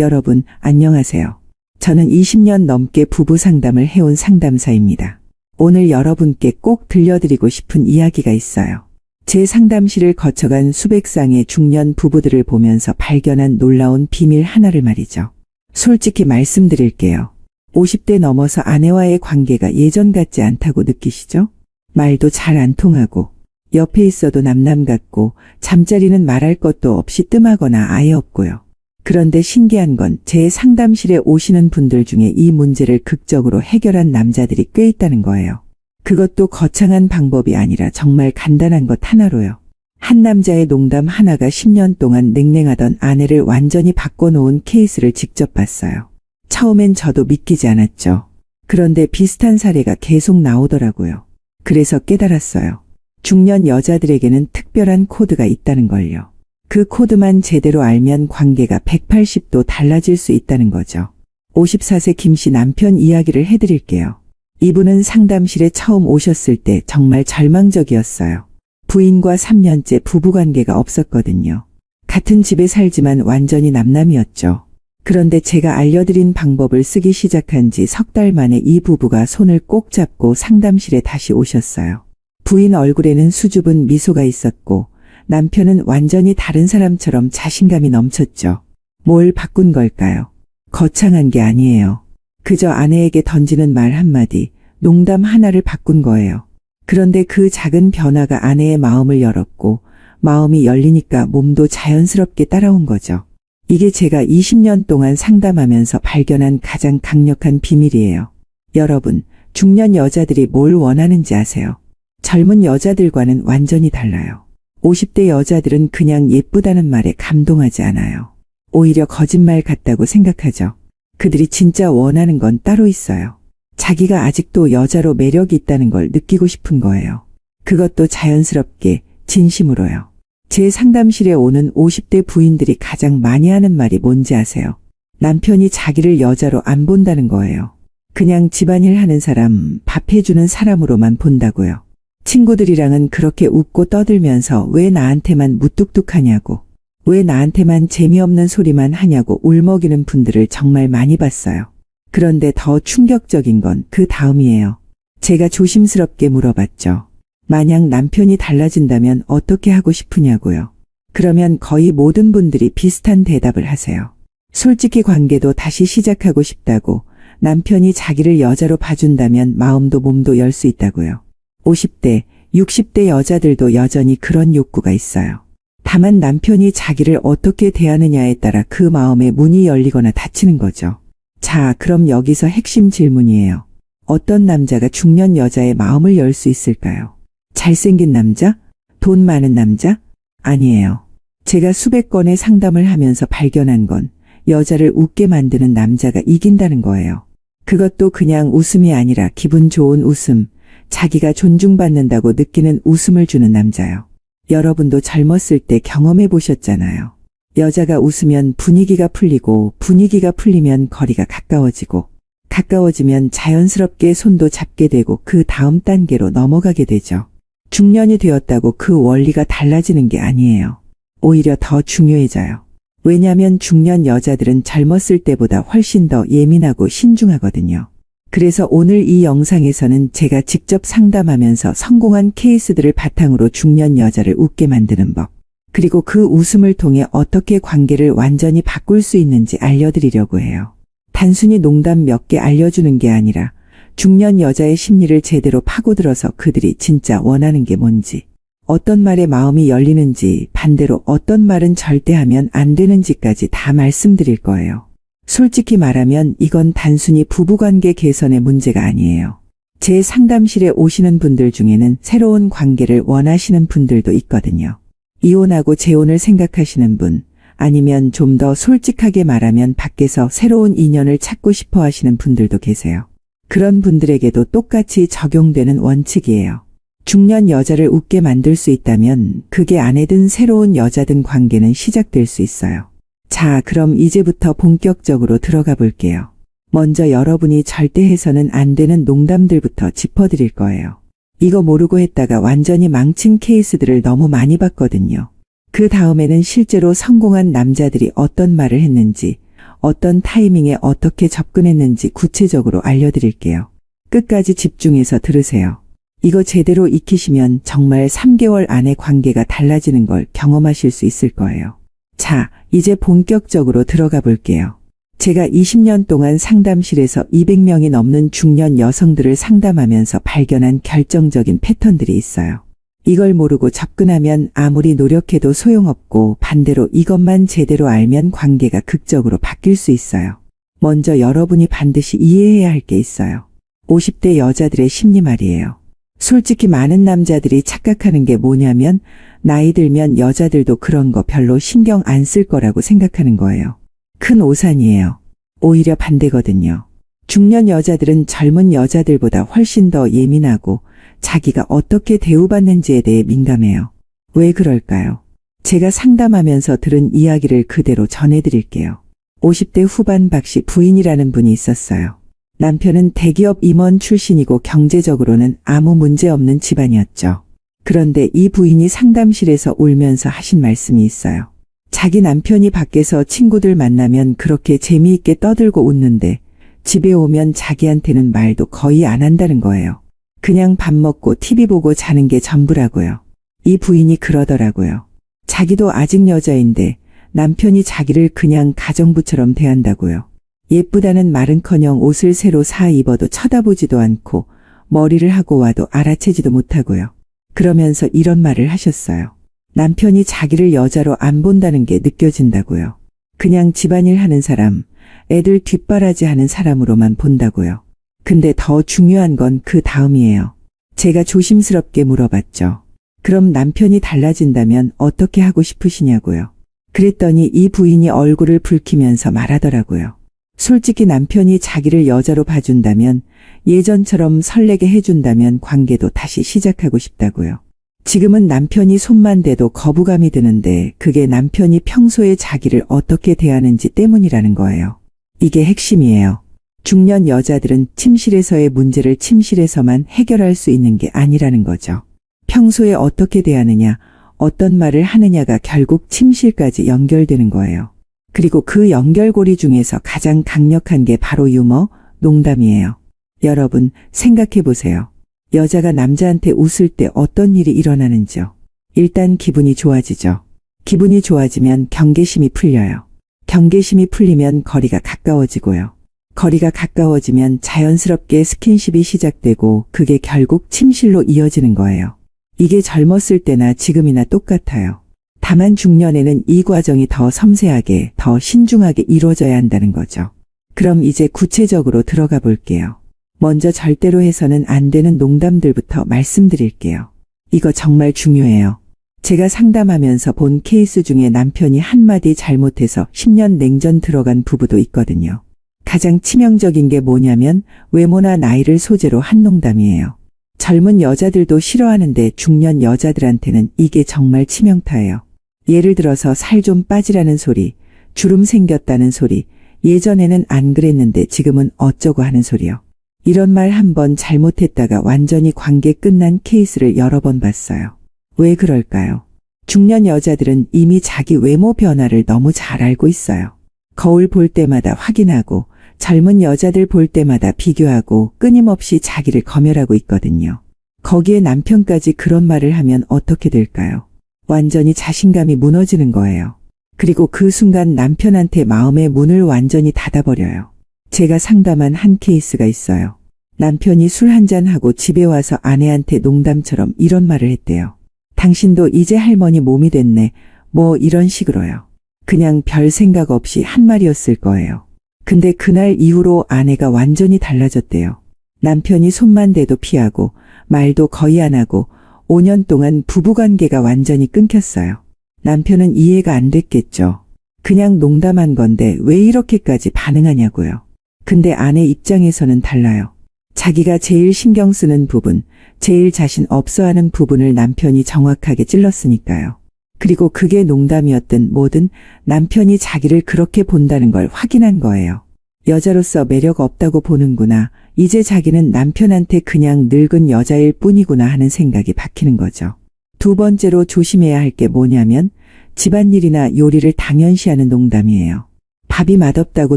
여러분, 안녕하세요. 저는 20년 넘게 부부 상담을 해온 상담사입니다. 오늘 여러분께 꼭 들려드리고 싶은 이야기가 있어요. 제 상담실을 거쳐간 수백 쌍의 중년 부부들을 보면서 발견한 놀라운 비밀 하나를 말이죠. 솔직히 말씀드릴게요. 50대 넘어서 아내와의 관계가 예전 같지 않다고 느끼시죠? 말도 잘 안 통하고, 옆에 있어도 남남 같고, 잠자리는 말할 것도 없이 뜸하거나 아예 없고요. 그런데 신기한 건 제 상담실에 오시는 분들 중에 이 문제를 극적으로 해결한 남자들이 꽤 있다는 거예요. 그것도 거창한 방법이 아니라 정말 간단한 것 하나로요. 한 남자의 농담 하나가 10년 동안 냉랭하던 아내를 완전히 바꿔놓은 케이스를 직접 봤어요. 처음엔 저도 믿기지 않았죠. 그런데 비슷한 사례가 계속 나오더라고요. 그래서 깨달았어요. 중년 여자들에게는 특별한 코드가 있다는 걸요. 그 코드만 제대로 알면 관계가 180도 달라질 수 있다는 거죠. 54세 김 씨 남편 이야기를 해드릴게요. 이분은 상담실에 처음 오셨을 때 정말 절망적이었어요. 부인과 3년째 부부관계가 없었거든요. 같은 집에 살지만 완전히 남남이었죠. 그런데 제가 알려드린 방법을 쓰기 시작한 지 석 달 만에 이 부부가 손을 꼭 잡고 상담실에 다시 오셨어요. 부인 얼굴에는 수줍은 미소가 있었고 남편은 완전히 다른 사람처럼 자신감이 넘쳤죠. 뭘 바꾼 걸까요? 거창한 게 아니에요. 그저 아내에게 던지는 말 한마디, 농담 하나를 바꾼 거예요. 그런데 그 작은 변화가 아내의 마음을 열었고 마음이 열리니까 몸도 자연스럽게 따라온 거죠. 이게 제가 20년 동안 상담하면서 발견한 가장 강력한 비밀이에요. 여러분, 중년 여자들이 뭘 원하는지 아세요? 젊은 여자들과는 완전히 달라요. 50대 여자들은 그냥 예쁘다는 말에 감동하지 않아요. 오히려 거짓말 같다고 생각하죠. 그들이 진짜 원하는 건 따로 있어요. 자기가 아직도 여자로 매력이 있다는 걸 느끼고 싶은 거예요. 그것도 자연스럽게, 진심으로요. 제 상담실에 오는 50대 부인들이 가장 많이 하는 말이 뭔지 아세요? 남편이 자기를 여자로 안 본다는 거예요. 그냥 집안일 하는 사람, 밥 해주는 사람으로만 본다고요. 친구들이랑은 그렇게 웃고 떠들면서 왜 나한테만 무뚝뚝하냐고, 왜 나한테만 재미없는 소리만 하냐고 울먹이는 분들을 정말 많이 봤어요. 그런데 더 충격적인 건 그 다음이에요. 제가 조심스럽게 물어봤죠. 만약 남편이 달라진다면 어떻게 하고 싶으냐고요. 그러면 거의 모든 분들이 비슷한 대답을 하세요. 솔직히 관계도 다시 시작하고 싶다고, 남편이 자기를 여자로 봐준다면 마음도 몸도 열 수 있다고요. 50대, 60대 여자들도 여전히 그런 욕구가 있어요. 다만 남편이 자기를 어떻게 대하느냐에 따라 그 마음의 문이 열리거나 닫히는 거죠. 자, 그럼 여기서 핵심 질문이에요. 어떤 남자가 중년 여자의 마음을 열 수 있을까요? 잘생긴 남자? 돈 많은 남자? 아니에요. 제가 수백 건의 상담을 하면서 발견한 건 여자를 웃게 만드는 남자가 이긴다는 거예요. 그것도 그냥 웃음이 아니라 기분 좋은 웃음, 자기가 존중받는다고 느끼는 웃음을 주는 남자요. 여러분도 젊었을 때 경험해 보셨잖아요. 여자가 웃으면 분위기가 풀리고 분위기가 풀리면 거리가 가까워지고 가까워지면 자연스럽게 손도 잡게 되고 그 다음 단계로 넘어가게 되죠. 중년이 되었다고 그 원리가 달라지는 게 아니에요. 오히려 더 중요해져요. 왜냐하면 중년 여자들은 젊었을 때보다 훨씬 더 예민하고 신중하거든요. 그래서 오늘 이 영상에서는 제가 직접 상담하면서 성공한 케이스들을 바탕으로 중년 여자를 웃게 만드는 법, 그리고 그 웃음을 통해 어떻게 관계를 완전히 바꿀 수 있는지 알려드리려고 해요. 단순히 농담 몇 개 알려주는 게 아니라 중년 여자의 심리를 제대로 파고들어서 그들이 진짜 원하는 게 뭔지, 어떤 말에 마음이 열리는지, 반대로 어떤 말은 절대 하면 안 되는지까지 다 말씀드릴 거예요. 솔직히 말하면 이건 단순히 부부관계 개선의 문제가 아니에요. 제 상담실에 오시는 분들 중에는 새로운 관계를 원하시는 분들도 있거든요. 이혼하고 재혼을 생각하시는 분, 아니면 좀 더 솔직하게 말하면 밖에서 새로운 인연을 찾고 싶어 하시는 분들도 계세요. 그런 분들에게도 똑같이 적용되는 원칙이에요. 중년 여자를 웃게 만들 수 있다면 그게 아내든 새로운 여자든 관계는 시작될 수 있어요. 자, 그럼 이제부터 본격적으로 들어가 볼게요. 먼저 여러분이 절대 해서는 안 되는 농담들부터 짚어드릴 거예요. 이거 모르고 했다가 완전히 망친 케이스들을 너무 많이 봤거든요. 그 다음에는 실제로 성공한 남자들이 어떤 말을 했는지, 어떤 타이밍에 어떻게 접근했는지 구체적으로 알려드릴게요. 끝까지 집중해서 들으세요. 이거 제대로 익히시면 정말 3개월 안에 관계가 달라지는 걸 경험하실 수 있을 거예요. 자, 이제 본격적으로 들어가 볼게요. 제가 20년 동안 상담실에서 200명이 넘는 중년 여성들을 상담하면서 발견한 결정적인 패턴들이 있어요. 이걸 모르고 접근하면 아무리 노력해도 소용없고 반대로 이것만 제대로 알면 관계가 극적으로 바뀔 수 있어요. 먼저 여러분이 반드시 이해해야 할 게 있어요. 50대 여자들의 심리 말이에요. 솔직히 많은 남자들이 착각하는 게 뭐냐면 나이 들면 여자들도 그런 거 별로 신경 안 쓸 거라고 생각하는 거예요. 큰 오산이에요. 오히려 반대거든요. 중년 여자들은 젊은 여자들보다 훨씬 더 예민하고 자기가 어떻게 대우받는지에 대해 민감해요. 왜 그럴까요? 제가 상담하면서 들은 이야기를 그대로 전해드릴게요. 50대 후반 박씨 부인이라는 분이 있었어요. 남편은 대기업 임원 출신이고 경제적으로는 아무 문제 없는 집안이었죠. 그런데 이 부인이 상담실에서 울면서 하신 말씀이 있어요. 자기 남편이 밖에서 친구들 만나면 그렇게 재미있게 떠들고 웃는데 집에 오면 자기한테는 말도 거의 안 한다는 거예요. 그냥 밥 먹고 TV 보고 자는 게 전부라고요. 이 부인이 그러더라고요. 자기도 아직 여자인데 남편이 자기를 그냥 가정부처럼 대한다고요. 예쁘다는 말은커녕 옷을 새로 사 입어도 쳐다보지도 않고 머리를 하고 와도 알아채지도 못하고요. 그러면서 이런 말을 하셨어요. 남편이 자기를 여자로 안 본다는 게 느껴진다고요. 그냥 집안일 하는 사람, 애들 뒷바라지 하는 사람으로만 본다고요. 근데 더 중요한 건 그 다음이에요. 제가 조심스럽게 물어봤죠. 그럼 남편이 달라진다면 어떻게 하고 싶으시냐고요. 그랬더니 이 부인이 얼굴을 붉히면서 말하더라고요. 솔직히 남편이 자기를 여자로 봐준다면 예전처럼 설레게 해준다면 관계도 다시 시작하고 싶다고요. 지금은 남편이 손만 대도 거부감이 드는데 그게 남편이 평소에 자기를 어떻게 대하는지 때문이라는 거예요. 이게 핵심이에요. 중년 여자들은 침실에서의 문제를 침실에서만 해결할 수 있는 게 아니라는 거죠. 평소에 어떻게 대하느냐, 어떤 말을 하느냐가 결국 침실까지 연결되는 거예요. 그리고 그 연결고리 중에서 가장 강력한 게 바로 유머, 농담이에요. 여러분, 생각해 보세요. 여자가 남자한테 웃을 때 어떤 일이 일어나는지요. 일단 기분이 좋아지죠. 기분이 좋아지면 경계심이 풀려요. 경계심이 풀리면 거리가 가까워지고요. 거리가 가까워지면 자연스럽게 스킨십이 시작되고 그게 결국 침실로 이어지는 거예요. 이게 젊었을 때나 지금이나 똑같아요. 다만 중년에는 이 과정이 더 섬세하게, 더 신중하게 이루어져야 한다는 거죠. 그럼 이제 구체적으로 들어가 볼게요. 먼저 절대로 해서는 안 되는 농담들부터 말씀드릴게요. 이거 정말 중요해요. 제가 상담하면서 본 케이스 중에 남편이 한마디 잘못해서 10년 냉전 들어간 부부도 있거든요. 가장 치명적인 게 뭐냐면 외모나 나이를 소재로 한 농담이에요. 젊은 여자들도 싫어하는데 중년 여자들한테는 이게 정말 치명타예요. 예를 들어서 살 좀 빠지라는 소리, 주름 생겼다는 소리, 예전에는 안 그랬는데 지금은 어쩌고 하는 소리요. 이런 말 한 번 잘못했다가 완전히 관계 끝난 케이스를 여러 번 봤어요. 왜 그럴까요? 중년 여자들은 이미 자기 외모 변화를 너무 잘 알고 있어요. 거울 볼 때마다 확인하고 젊은 여자들 볼 때마다 비교하고 끊임없이 자기를 검열하고 있거든요. 거기에 남편까지 그런 말을 하면 어떻게 될까요? 완전히 자신감이 무너지는 거예요. 그리고 그 순간 남편한테 마음의 문을 완전히 닫아버려요. 제가 상담한 한 케이스가 있어요. 남편이 술 한잔하고 집에 와서 아내한테 농담처럼 이런 말을 했대요. 당신도 이제 할머니 몸이 됐네. 뭐 이런 식으로요. 그냥 별 생각 없이 한 말이었을 거예요. 근데 그날 이후로 아내가 완전히 달라졌대요. 남편이 손만 대도 피하고 말도 거의 안 하고 5년 동안 부부관계가 완전히 끊겼어요. 남편은 이해가 안 됐겠죠. 그냥 농담한 건데 왜 이렇게까지 반응하냐고요. 근데 아내 입장에서는 달라요. 자기가 제일 신경 쓰는 부분, 제일 자신 없어하는 부분을 남편이 정확하게 찔렀으니까요. 그리고 그게 농담이었든 뭐든 남편이 자기를 그렇게 본다는 걸 확인한 거예요. 여자로서 매력 없다고 보는구나. 이제 자기는 남편한테 그냥 늙은 여자일 뿐이구나 하는 생각이 박히는 거죠. 두 번째로 조심해야 할 게 뭐냐면 집안일이나 요리를 당연시하는 농담이에요. 밥이 맛없다고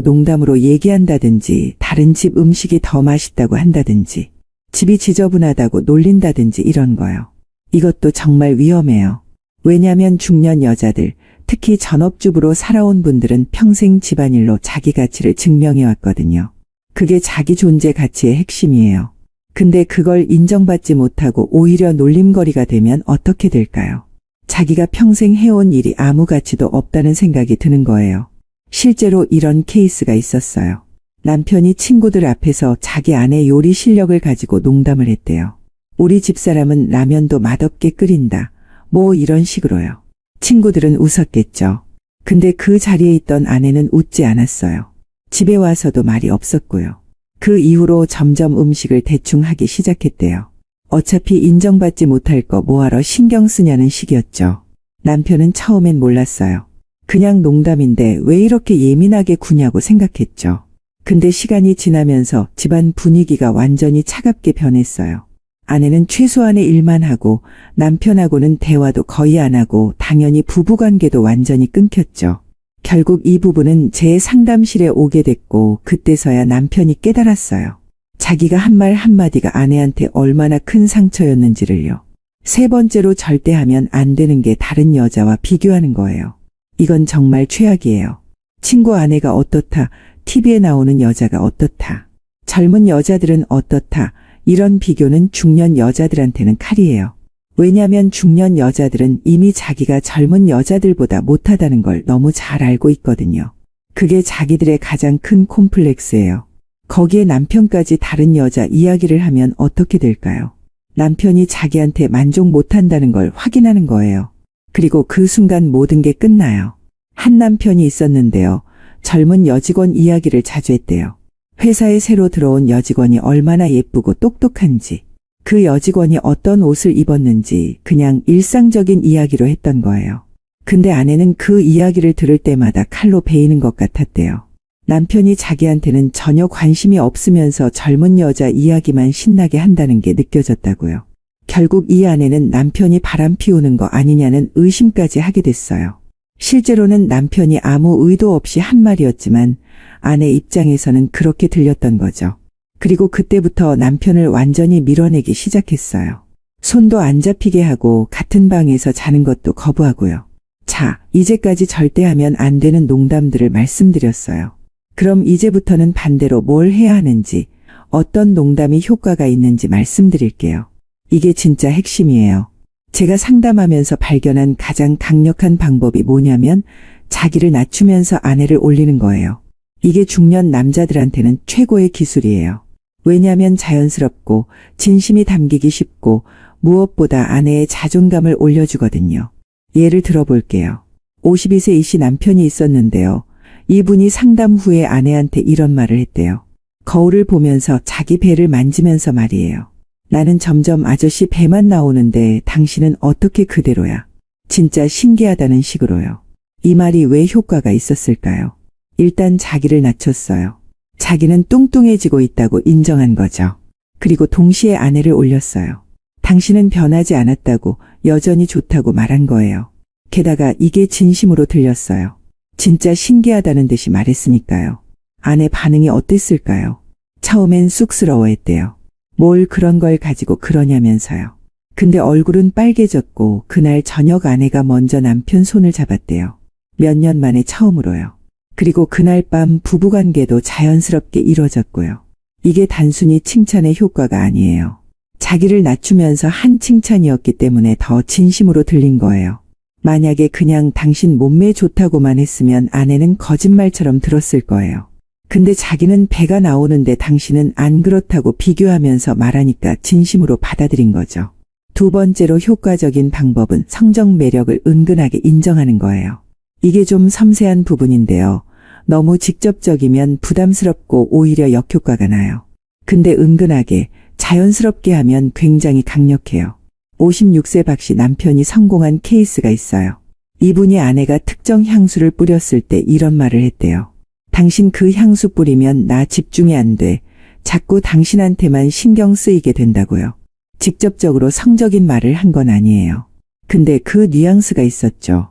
농담으로 얘기한다든지, 다른 집 음식이 더 맛있다고 한다든지, 집이 지저분하다고 놀린다든지 이런 거요. 이것도 정말 위험해요. 왜냐면 중년 여자들, 특히 전업주부로 살아온 분들은 평생 집안일로 자기 가치를 증명해 왔거든요. 그게 자기 존재 가치의 핵심이에요. 근데 그걸 인정받지 못하고 오히려 놀림거리가 되면 어떻게 될까요? 자기가 평생 해온 일이 아무 가치도 없다는 생각이 드는 거예요. 실제로 이런 케이스가 있었어요. 남편이 친구들 앞에서 자기 아내 요리 실력을 가지고 농담을 했대요. 우리 집사람은 라면도 맛없게 끓인다. 뭐 이런 식으로요. 친구들은 웃었겠죠. 근데 그 자리에 있던 아내는 웃지 않았어요. 집에 와서도 말이 없었고요. 그 이후로 점점 음식을 대충 하기 시작했대요. 어차피 인정받지 못할 거 뭐하러 신경 쓰냐는 식이었죠. 남편은 처음엔 몰랐어요. 그냥 농담인데 왜 이렇게 예민하게 구냐고 생각했죠. 근데 시간이 지나면서 집안 분위기가 완전히 차갑게 변했어요. 아내는 최소한의 일만 하고 남편하고는 대화도 거의 안 하고 당연히 부부관계도 완전히 끊겼죠. 결국 이 부부는 제 상담실에 오게 됐고 그때서야 남편이 깨달았어요. 자기가 한 말 한마디가 아내한테 얼마나 큰 상처였는지를요. 세 번째로 절대 하면 안 되는 게 다른 여자와 비교하는 거예요. 이건 정말 최악이에요. 친구 아내가 어떻다, TV에 나오는 여자가 어떻다, 젊은 여자들은 어떻다, 이런 비교는 중년 여자들한테는 칼이에요. 왜냐면 중년 여자들은 이미 자기가 젊은 여자들보다 못하다는 걸 너무 잘 알고 있거든요. 그게 자기들의 가장 큰 콤플렉스예요. 거기에 남편까지 다른 여자 이야기를 하면 어떻게 될까요? 남편이 자기한테 만족 못한다는 걸 확인하는 거예요. 그리고 그 순간 모든 게 끝나요. 한 남편이 있었는데요. 젊은 여직원 이야기를 자주 했대요. 회사에 새로 들어온 여직원이 얼마나 예쁘고 똑똑한지, 그 여직원이 어떤 옷을 입었는지 그냥 일상적인 이야기로 했던 거예요. 근데 아내는 그 이야기를 들을 때마다 칼로 베이는 것 같았대요. 남편이 자기한테는 전혀 관심이 없으면서 젊은 여자 이야기만 신나게 한다는 게 느껴졌다고요. 결국 이 아내는 남편이 바람 피우는 거 아니냐는 의심까지 하게 됐어요. 실제로는 남편이 아무 의도 없이 한 말이었지만 아내 입장에서는 그렇게 들렸던 거죠. 그리고 그때부터 남편을 완전히 밀어내기 시작했어요. 손도 안 잡히게 하고 같은 방에서 자는 것도 거부하고요. 자, 이제까지 절대 하면 안 되는 농담들을 말씀드렸어요. 그럼 이제부터는 반대로 뭘 해야 하는지, 어떤 농담이 효과가 있는지 말씀드릴게요. 이게 진짜 핵심이에요. 제가 상담하면서 발견한 가장 강력한 방법이 뭐냐면 자기를 낮추면서 아내를 올리는 거예요. 이게 중년 남자들한테는 최고의 기술이에요. 왜냐면 자연스럽고 진심이 담기기 쉽고 무엇보다 아내의 자존감을 올려주거든요. 예를 들어볼게요. 52세 이씨 남편이 있었는데요. 이분이 상담 후에 아내한테 이런 말을 했대요. 거울을 보면서 자기 배를 만지면서 말이에요. 나는 점점 아저씨 배만 나오는데 당신은 어떻게 그대로야. 진짜 신기하다는 식으로요. 이 말이 왜 효과가 있었을까요? 일단 자기를 낮췄어요. 자기는 뚱뚱해지고 있다고 인정한 거죠. 그리고 동시에 아내를 올렸어요. 당신은 변하지 않았다고, 여전히 좋다고 말한 거예요. 게다가 이게 진심으로 들렸어요. 진짜 신기하다는 듯이 말했으니까요. 아내 반응이 어땠을까요? 처음엔 쑥스러워했대요. 뭘 그런 걸 가지고 그러냐면서요. 근데 얼굴은 빨개졌고 그날 저녁 아내가 먼저 남편 손을 잡았대요. 몇 년 만에 처음으로요. 그리고 그날 밤 부부관계도 자연스럽게 이뤄졌고요. 이게 단순히 칭찬의 효과가 아니에요. 자기를 낮추면서 한 칭찬이었기 때문에 더 진심으로 들린 거예요. 만약에 그냥 당신 몸매 좋다고만 했으면 아내는 거짓말처럼 들었을 거예요. 근데 자기는 배가 나오는데 당신은 안 그렇다고 비교하면서 말하니까 진심으로 받아들인 거죠. 두 번째로 효과적인 방법은 성적 매력을 은근하게 인정하는 거예요. 이게 좀 섬세한 부분인데요. 너무 직접적이면 부담스럽고 오히려 역효과가 나요. 근데 은근하게 자연스럽게 하면 굉장히 강력해요. 56세 박씨 남편이 성공한 케이스가 있어요. 이분이 아내가 특정 향수를 뿌렸을 때 이런 말을 했대요. 당신 그 향수 뿌리면 나 집중이 안 돼. 자꾸 당신한테만 신경 쓰이게 된다고요. 직접적으로 성적인 말을 한 건 아니에요. 근데 그 뉘앙스가 있었죠.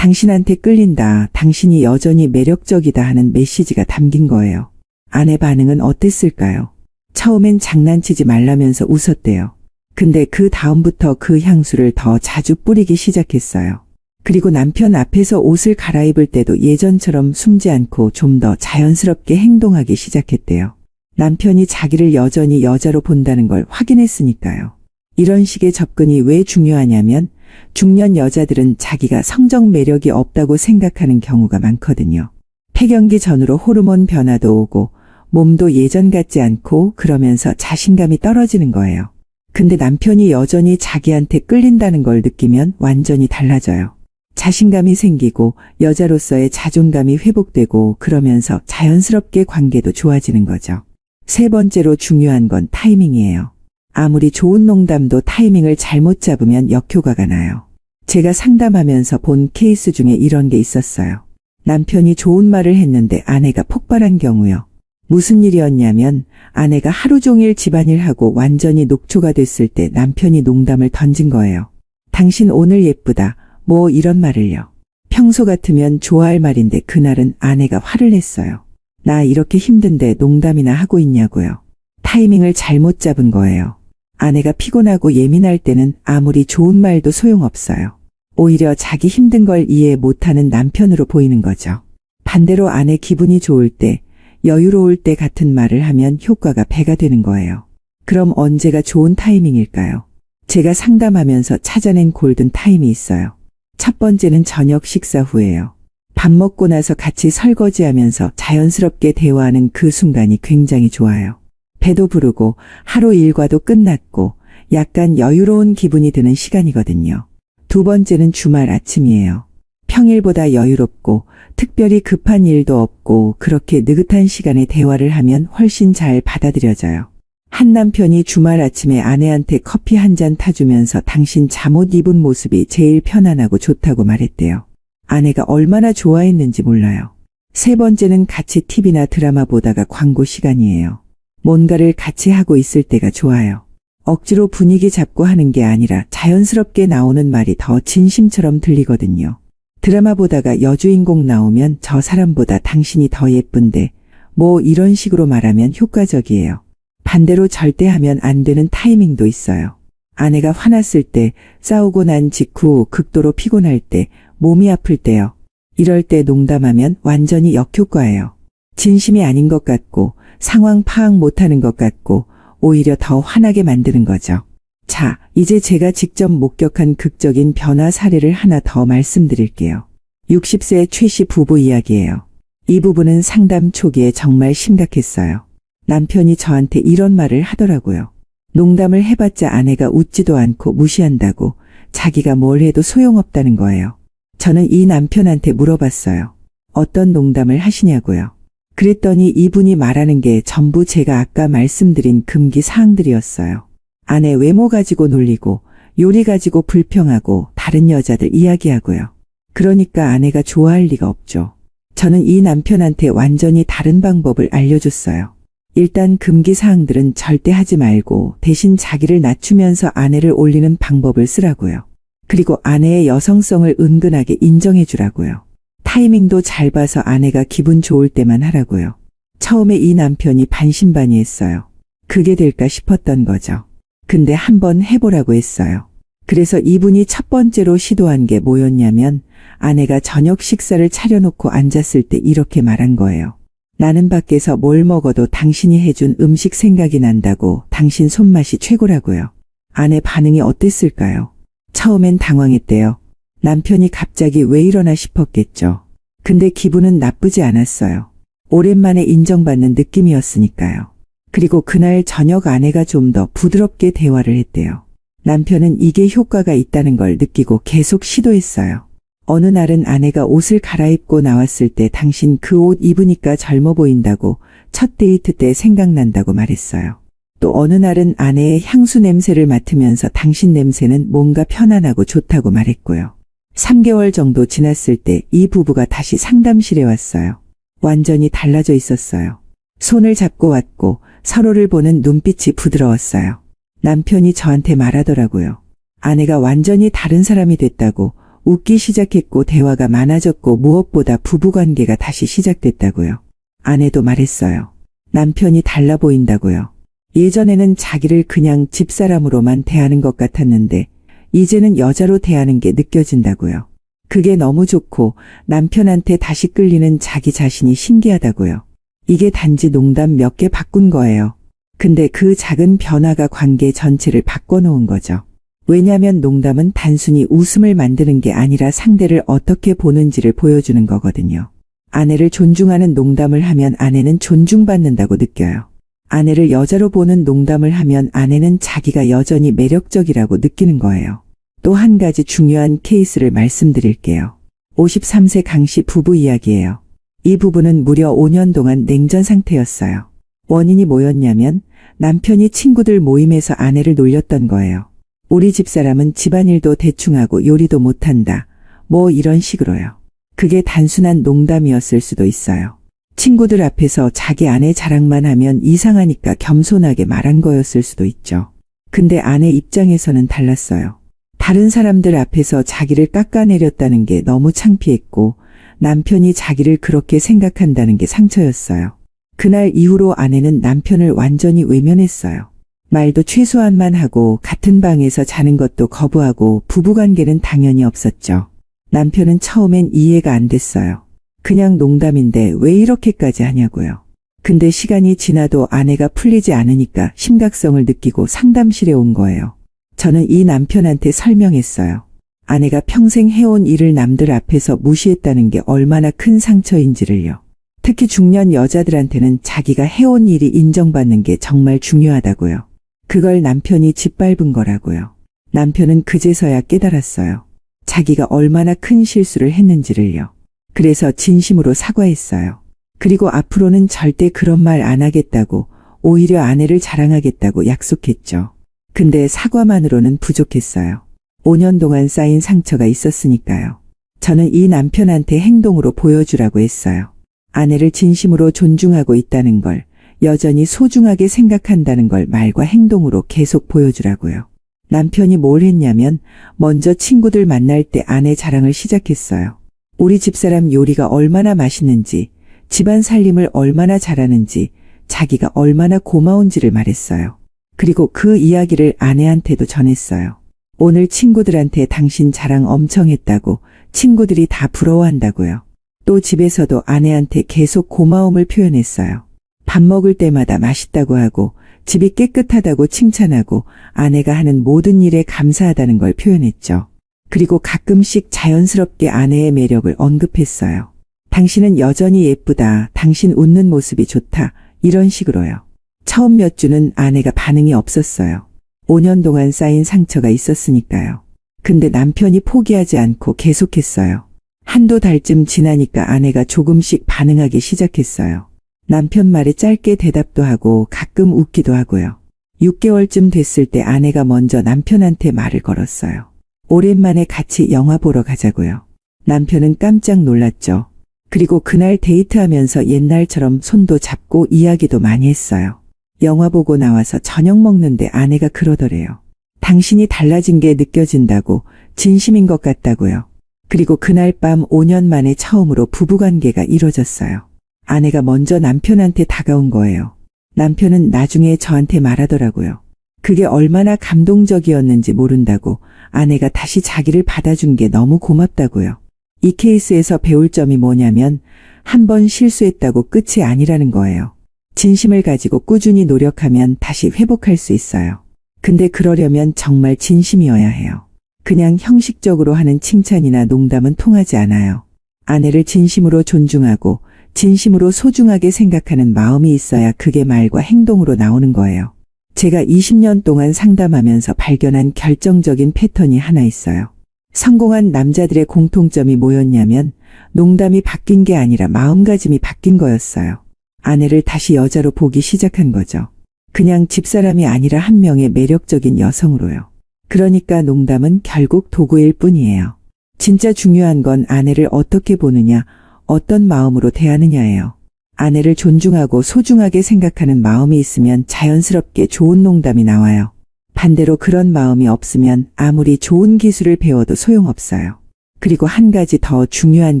당신한테 끌린다, 당신이 여전히 매력적이다 하는 메시지가 담긴 거예요. 아내 반응은 어땠을까요? 처음엔 장난치지 말라면서 웃었대요. 근데 그 다음부터 그 향수를 더 자주 뿌리기 시작했어요. 그리고 남편 앞에서 옷을 갈아입을 때도 예전처럼 숨지 않고 좀 더 자연스럽게 행동하기 시작했대요. 남편이 자기를 여전히 여자로 본다는 걸 확인했으니까요. 이런 식의 접근이 왜 중요하냐면 중년 여자들은 자기가 성적 매력이 없다고 생각하는 경우가 많거든요. 폐경기 전후로 호르몬 변화도 오고 몸도 예전 같지 않고 그러면서 자신감이 떨어지는 거예요. 근데 남편이 여전히 자기한테 끌린다는 걸 느끼면 완전히 달라져요. 자신감이 생기고 여자로서의 자존감이 회복되고 그러면서 자연스럽게 관계도 좋아지는 거죠. 세 번째로 중요한 건 타이밍이에요. 아무리 좋은 농담도 타이밍을 잘못 잡으면 역효과가 나요. 제가 상담하면서 본 케이스 중에 이런 게 있었어요. 남편이 좋은 말을 했는데 아내가 폭발한 경우요. 무슨 일이었냐면 아내가 하루 종일 집안일하고 완전히 녹초가 됐을 때 남편이 농담을 던진 거예요. 당신 오늘 예쁘다. 뭐 이런 말을요. 평소 같으면 좋아할 말인데 그날은 아내가 화를 냈어요. 나 이렇게 힘든데 농담이나 하고 있냐고요. 타이밍을 잘못 잡은 거예요. 아내가 피곤하고 예민할 때는 아무리 좋은 말도 소용없어요. 오히려 자기 힘든 걸 이해 못하는 남편으로 보이는 거죠. 반대로 아내 기분이 좋을 때, 여유로울 때 같은 말을 하면 효과가 배가 되는 거예요. 그럼 언제가 좋은 타이밍일까요? 제가 상담하면서 찾아낸 골든 타임이 있어요. 첫 번째는 저녁 식사 후예요. 밥 먹고 나서 같이 설거지하면서 자연스럽게 대화하는 그 순간이 굉장히 좋아요. 배도 부르고 하루 일과도 끝났고 약간 여유로운 기분이 드는 시간이거든요. 두 번째는 주말 아침이에요. 평일보다 여유롭고 특별히 급한 일도 없고 그렇게 느긋한 시간에 대화를 하면 훨씬 잘 받아들여져요. 한 남편이 주말 아침에 아내한테 커피 한 잔 타주면서 당신 잠옷 입은 모습이 제일 편안하고 좋다고 말했대요. 아내가 얼마나 좋아했는지 몰라요. 세 번째는 같이 TV나 드라마 보다가 광고 시간이에요. 뭔가를 같이 하고 있을 때가 좋아요. 억지로 분위기 잡고 하는 게 아니라 자연스럽게 나오는 말이 더 진심처럼 들리거든요. 드라마 보다가 여주인공 나오면 저 사람보다 당신이 더 예쁜데 뭐 이런 식으로 말하면 효과적이에요. 반대로 절대 하면 안 되는 타이밍도 있어요. 아내가 화났을 때, 싸우고 난 직후 극도로 피곤할 때, 몸이 아플 때요. 이럴 때 농담하면 완전히 역효과예요. 진심이 아닌 것 같고 상황 파악 못하는 것 같고 오히려 더 화나게 만드는 거죠. 자, 이제 제가 직접 목격한 극적인 변화 사례를 하나 더 말씀드릴게요. 60세 최 씨 부부 이야기예요. 이 부부는 상담 초기에 정말 심각했어요. 남편이 저한테 이런 말을 하더라고요. 농담을 해봤자 아내가 웃지도 않고 무시한다고, 자기가 뭘 해도 소용없다는 거예요. 저는 이 남편한테 물어봤어요. 어떤 농담을 하시냐고요. 그랬더니 이분이 말하는 게 전부 제가 아까 말씀드린 금기 사항들이었어요. 아내 외모 가지고 놀리고, 요리 가지고 불평하고, 다른 여자들 이야기하고요. 그러니까 아내가 좋아할 리가 없죠. 저는 이 남편한테 완전히 다른 방법을 알려줬어요. 일단 금기 사항들은 절대 하지 말고 대신 자기를 낮추면서 아내를 올리는 방법을 쓰라고요. 그리고 아내의 여성성을 은근하게 인정해 주라고요. 타이밍도 잘 봐서 아내가 기분 좋을 때만 하라고요. 처음에 이 남편이 반신반의했어요. 그게 될까 싶었던 거죠. 근데 한번 해보라고 했어요. 그래서 이분이 첫 번째로 시도한 게 뭐였냐면 아내가 저녁 식사를 차려놓고 앉았을 때 이렇게 말한 거예요. 나는 밖에서 뭘 먹어도 당신이 해준 음식 생각이 난다고, 당신 손맛이 최고라고요. 아내 반응이 어땠을까요? 처음엔 당황했대요. 남편이 갑자기 왜 이러나 싶었겠죠. 근데 기분은 나쁘지 않았어요. 오랜만에 인정받는 느낌이었으니까요. 그리고 그날 저녁 아내가 좀 더 부드럽게 대화를 했대요. 남편은 이게 효과가 있다는 걸 느끼고 계속 시도했어요. 어느 날은 아내가 옷을 갈아입고 나왔을 때 당신 그 옷 입으니까 젊어 보인다고, 첫 데이트 때 생각난다고 말했어요. 또 어느 날은 아내의 향수 냄새를 맡으면서 당신 냄새는 뭔가 편안하고 좋다고 말했고요. 3개월 정도 지났을 때 이 부부가 다시 상담실에 왔어요. 완전히 달라져 있었어요. 손을 잡고 왔고 서로를 보는 눈빛이 부드러웠어요. 남편이 저한테 말하더라고요. 아내가 완전히 다른 사람이 됐다고, 웃기 시작했고 대화가 많아졌고 무엇보다 부부관계가 다시 시작됐다고요. 아내도 말했어요. 남편이 달라 보인다고요. 예전에는 자기를 그냥 집사람으로만 대하는 것 같았는데 이제는 여자로 대하는 게 느껴진다고요. 그게 너무 좋고 남편한테 다시 끌리는 자기 자신이 신기하다고요. 이게 단지 농담 몇 개 바꾼 거예요. 근데 그 작은 변화가 관계 전체를 바꿔놓은 거죠. 왜냐면 농담은 단순히 웃음을 만드는 게 아니라 상대를 어떻게 보는지를 보여주는 거거든요. 아내를 존중하는 농담을 하면 아내는 존중받는다고 느껴요. 아내를 여자로 보는 농담을 하면 아내는 자기가 여전히 매력적이라고 느끼는 거예요. 또 한 가지 중요한 케이스를 말씀드릴게요. 53세 강씨 부부 이야기예요. 이 부부는 무려 5년 동안 냉전 상태였어요. 원인이 뭐였냐면 남편이 친구들 모임에서 아내를 놀렸던 거예요. 우리 집사람은 집안일도 대충하고 요리도 못한다. 뭐 이런 식으로요. 그게 단순한 농담이었을 수도 있어요. 친구들 앞에서 자기 아내 자랑만 하면 이상하니까 겸손하게 말한 거였을 수도 있죠. 근데 아내 입장에서는 달랐어요. 다른 사람들 앞에서 자기를 깎아내렸다는 게 너무 창피했고 남편이 자기를 그렇게 생각한다는 게 상처였어요. 그날 이후로 아내는 남편을 완전히 외면했어요. 말도 최소한만 하고 같은 방에서 자는 것도 거부하고 부부관계는 당연히 없었죠. 남편은 처음엔 이해가 안 됐어요. 그냥 농담인데 왜 이렇게까지 하냐고요. 근데 시간이 지나도 아내가 풀리지 않으니까 심각성을 느끼고 상담실에 온 거예요. 저는 이 남편한테 설명했어요. 아내가 평생 해온 일을 남들 앞에서 무시했다는 게 얼마나 큰 상처인지를요. 특히 중년 여자들한테는 자기가 해온 일이 인정받는 게 정말 중요하다고요. 그걸 남편이 짓밟은 거라고요. 남편은 그제서야 깨달았어요. 자기가 얼마나 큰 실수를 했는지를요. 그래서 진심으로 사과했어요. 그리고 앞으로는 절대 그런 말 안 하겠다고, 오히려 아내를 자랑하겠다고 약속했죠. 근데 사과만으로는 부족했어요. 5년 동안 쌓인 상처가 있었으니까요. 저는 이 남편한테 행동으로 보여주라고 했어요. 아내를 진심으로 존중하고 있다는 걸, 여전히 소중하게 생각한다는 걸 말과 행동으로 계속 보여주라고요. 남편이 뭘 했냐면 먼저 친구들 만날 때 아내 자랑을 시작했어요. 우리 집사람 요리가 얼마나 맛있는지, 집안 살림을 얼마나 잘하는지, 자기가 얼마나 고마운지를 말했어요. 그리고 그 이야기를 아내한테도 전했어요. 오늘 친구들한테 당신 자랑 엄청 했다고, 친구들이 다 부러워한다고요. 또 집에서도 아내한테 계속 고마움을 표현했어요. 밥 먹을 때마다 맛있다고 하고 집이 깨끗하다고 칭찬하고 아내가 하는 모든 일에 감사하다는 걸 표현했죠. 그리고 가끔씩 자연스럽게 아내의 매력을 언급했어요. 당신은 여전히 예쁘다. 당신 웃는 모습이 좋다. 이런 식으로요. 처음 몇 주는 아내가 반응이 없었어요. 5년 동안 쌓인 상처가 있었으니까요. 근데 남편이 포기하지 않고 계속했어요. 한두 달쯤 지나니까 아내가 조금씩 반응하기 시작했어요. 남편 말에 짧게 대답도 하고 가끔 웃기도 하고요. 6개월쯤 됐을 때 아내가 먼저 남편한테 말을 걸었어요. 오랜만에 같이 영화 보러 가자고요. 남편은 깜짝 놀랐죠. 그리고 그날 데이트하면서 옛날처럼 손도 잡고 이야기도 많이 했어요. 영화 보고 나와서 저녁 먹는데 아내가 그러더래요. 당신이 달라진 게 느껴진다고, 진심인 것 같다고요. 그리고 그날 밤 5년 만에 처음으로 부부관계가 이뤄졌어요. 아내가 먼저 남편한테 다가온 거예요. 남편은 나중에 저한테 말하더라고요. 그게 얼마나 감동적이었는지 모른다고, 아내가 다시 자기를 받아준 게 너무 고맙다고요. 이 케이스에서 배울 점이 뭐냐면 한 번 실수했다고 끝이 아니라는 거예요. 진심을 가지고 꾸준히 노력하면 다시 회복할 수 있어요. 근데 그러려면 정말 진심이어야 해요. 그냥 형식적으로 하는 칭찬이나 농담은 통하지 않아요. 아내를 진심으로 존중하고 진심으로 소중하게 생각하는 마음이 있어야 그게 말과 행동으로 나오는 거예요. 제가 20년 동안 상담하면서 발견한 결정적인 패턴이 하나 있어요. 성공한 남자들의 공통점이 뭐였냐면 농담이 바뀐 게 아니라 마음가짐이 바뀐 거였어요. 아내를 다시 여자로 보기 시작한 거죠. 그냥 집사람이 아니라 한 명의 매력적인 여성으로요. 그러니까 농담은 결국 도구일 뿐이에요. 진짜 중요한 건 아내를 어떻게 보느냐, 어떤 마음으로 대하느냐예요. 아내를 존중하고 소중하게 생각하는 마음이 있으면 자연스럽게 좋은 농담이 나와요. 반대로 그런 마음이 없으면 아무리 좋은 기술을 배워도 소용없어요. 그리고 한 가지 더 중요한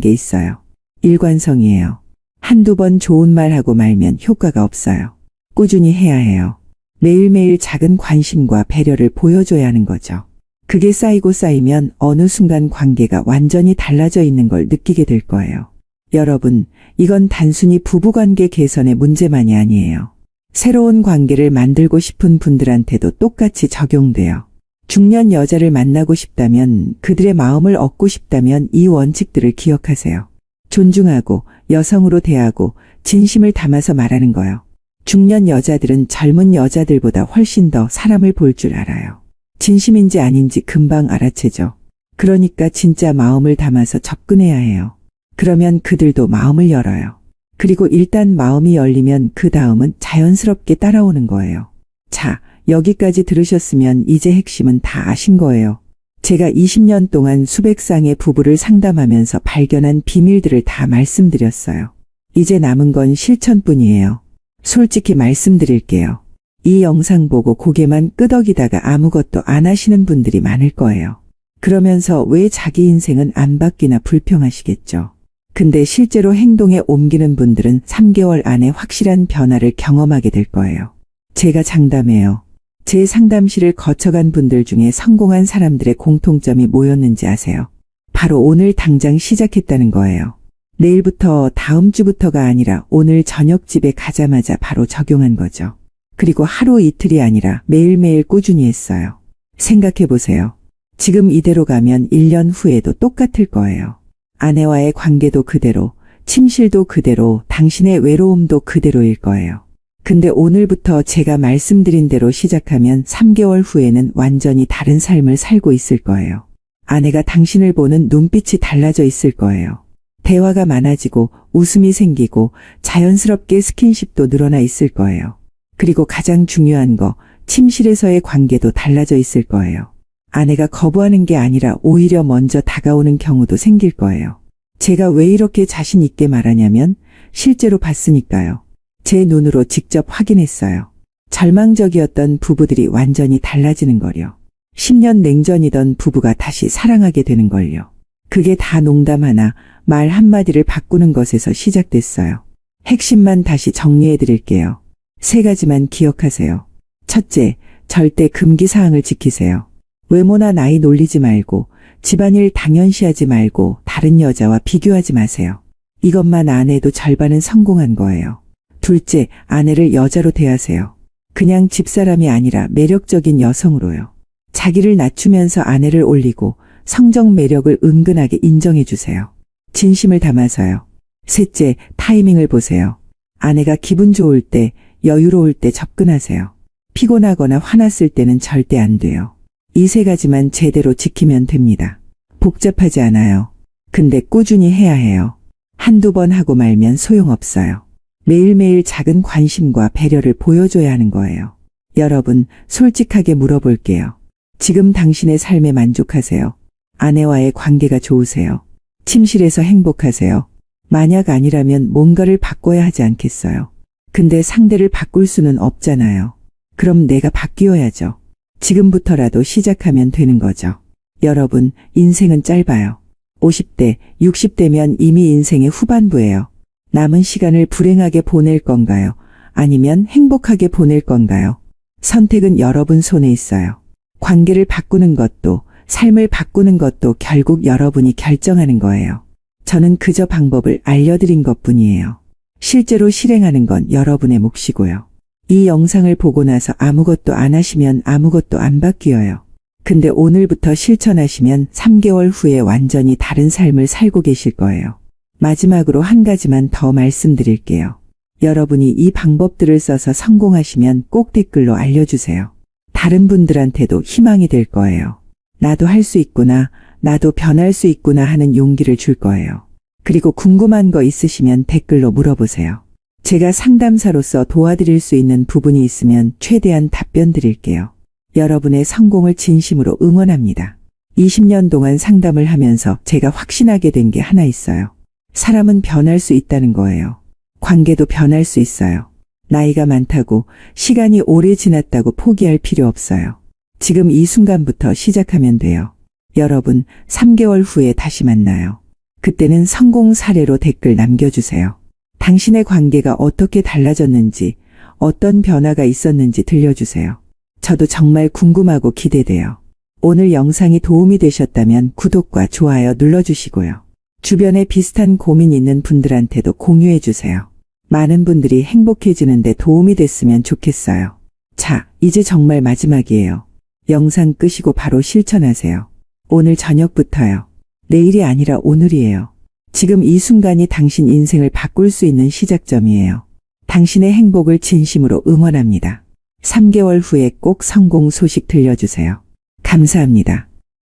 게 있어요. 일관성이에요. 한두 번 좋은 말 하고 말면 효과가 없어요. 꾸준히 해야 해요. 매일매일 작은 관심과 배려를 보여줘야 하는 거죠. 그게 쌓이고 쌓이면 어느 순간 관계가 완전히 달라져 있는 걸 느끼게 될 거예요. 여러분, 이건 단순히 부부관계 개선의 문제만이 아니에요. 새로운 관계를 만들고 싶은 분들한테도 똑같이 적용돼요. 중년 여자를 만나고 싶다면, 그들의 마음을 얻고 싶다면 이 원칙들을 기억하세요. 존중하고, 여성으로 대하고, 진심을 담아서 말하는 거요. 중년 여자들은 젊은 여자들보다 훨씬 더 사람을 볼 줄 알아요. 진심인지 아닌지 금방 알아채죠. 그러니까 진짜 마음을 담아서 접근해야 해요. 그러면 그들도 마음을 열어요. 그리고 일단 마음이 열리면 그 다음은 자연스럽게 따라오는 거예요. 자, 여기까지 들으셨으면 이제 핵심은 다 아신 거예요. 제가 20년 동안 수백 쌍의 부부를 상담하면서 발견한 비밀들을 다 말씀드렸어요. 이제 남은 건 실천뿐이에요. 솔직히 말씀드릴게요. 이 영상 보고 고개만 끄덕이다가 아무것도 안 하시는 분들이 많을 거예요. 그러면서 왜 자기 인생은 안 바뀌나 불평하시겠죠. 근데 실제로 행동에 옮기는 분들은 3개월 안에 확실한 변화를 경험하게 될 거예요. 제가 장담해요. 제 상담실을 거쳐간 분들 중에 성공한 사람들의 공통점이 뭐였는지 아세요? 바로 오늘 당장 시작했다는 거예요. 내일부터 다음 주부터가 아니라 오늘 저녁 집에 가자마자 바로 적용한 거죠. 그리고 하루 이틀이 아니라 매일매일 꾸준히 했어요. 생각해 보세요. 지금 이대로 가면 1년 후에도 똑같을 거예요. 아내와의 관계도 그대로, 침실도 그대로, 당신의 외로움도 그대로일 거예요. 근데 오늘부터 제가 말씀드린 대로 시작하면 3개월 후에는 완전히 다른 삶을 살고 있을 거예요. 아내가 당신을 보는 눈빛이 달라져 있을 거예요. 대화가 많아지고 웃음이 생기고 자연스럽게 스킨십도 늘어나 있을 거예요. 그리고 가장 중요한 거, 침실에서의 관계도 달라져 있을 거예요. 아내가 거부하는 게 아니라 오히려 먼저 다가오는 경우도 생길 거예요. 제가 왜 이렇게 자신 있게 말하냐면 실제로 봤으니까요. 제 눈으로 직접 확인했어요. 절망적이었던 부부들이 완전히 달라지는 걸요. 10년 냉전이던 부부가 다시 사랑하게 되는 걸요. 그게 다 농담 하나, 말 한마디를 바꾸는 것에서 시작됐어요. 핵심만 다시 정리해 드릴게요. 3가지만 기억하세요. 첫째, 절대 금기사항을 지키세요. 외모나 나이 놀리지 말고, 집안일 당연시하지 말고, 다른 여자와 비교하지 마세요. 이것만 안 해도 절반은 성공한 거예요. 둘째, 아내를 여자로 대하세요. 그냥 집사람이 아니라 매력적인 여성으로요. 자기를 낮추면서 아내를 올리고 성적 매력을 은근하게 인정해 주세요. 진심을 담아서요. 셋째, 타이밍을 보세요. 아내가 기분 좋을 때, 여유로울 때 접근하세요. 피곤하거나 화났을 때는 절대 안 돼요. 이 3가지만 제대로 지키면 됩니다. 복잡하지 않아요. 근데 꾸준히 해야 해요. 한두 번 하고 말면 소용없어요. 매일매일 작은 관심과 배려를 보여줘야 하는 거예요. 여러분, 솔직하게 물어볼게요. 지금 당신의 삶에 만족하세요? 아내와의 관계가 좋으세요? 침실에서 행복하세요? 만약 아니라면 뭔가를 바꿔야 하지 않겠어요? 근데 상대를 바꿀 수는 없잖아요. 그럼 내가 바뀌어야죠. 지금부터라도 시작하면 되는 거죠. 여러분, 인생은 짧아요. 50대, 60대면 이미 인생의 후반부예요. 남은 시간을 불행하게 보낼 건가요? 아니면 행복하게 보낼 건가요? 선택은 여러분 손에 있어요. 관계를 바꾸는 것도, 삶을 바꾸는 것도 결국 여러분이 결정하는 거예요. 저는 그저 방법을 알려드린 것뿐이에요. 실제로 실행하는 건 여러분의 몫이고요. 이 영상을 보고 나서 아무것도 안 하시면 아무것도 안 바뀌어요. 근데 오늘부터 실천하시면 3개월 후에 완전히 다른 삶을 살고 계실 거예요. 마지막으로 한 가지만 더 말씀드릴게요. 여러분이 이 방법들을 써서 성공하시면 꼭 댓글로 알려주세요. 다른 분들한테도 희망이 될 거예요. 나도 할 수 있구나, 나도 변할 수 있구나 하는 용기를 줄 거예요. 그리고 궁금한 거 있으시면 댓글로 물어보세요. 제가 상담사로서 도와드릴 수 있는 부분이 있으면 최대한 답변 드릴게요. 여러분의 성공을 진심으로 응원합니다. 20년 동안 상담을 하면서 제가 확신하게 된 게 하나 있어요. 사람은 변할 수 있다는 거예요. 관계도 변할 수 있어요. 나이가 많다고, 시간이 오래 지났다고 포기할 필요 없어요. 지금 이 순간부터 시작하면 돼요. 여러분, 3개월 후에 다시 만나요. 그때는 성공 사례로 댓글 남겨주세요. 당신의 관계가 어떻게 달라졌는지, 어떤 변화가 있었는지 들려주세요. 저도 정말 궁금하고 기대돼요. 오늘 영상이 도움이 되셨다면 구독과 좋아요 눌러주시고요. 주변에 비슷한 고민 있는 분들한테도 공유해주세요. 많은 분들이 행복해지는데 도움이 됐으면 좋겠어요. 자, 이제 정말 마지막이에요. 영상 끄시고 바로 실천하세요. 오늘 저녁부터요. 내일이 아니라 오늘이에요. 지금 이 순간이 당신 인생을 바꿀 수 있는 시작점이에요. 당신의 행복을 진심으로 응원합니다. 3개월 후에 꼭 성공 소식 들려주세요. 감사합니다.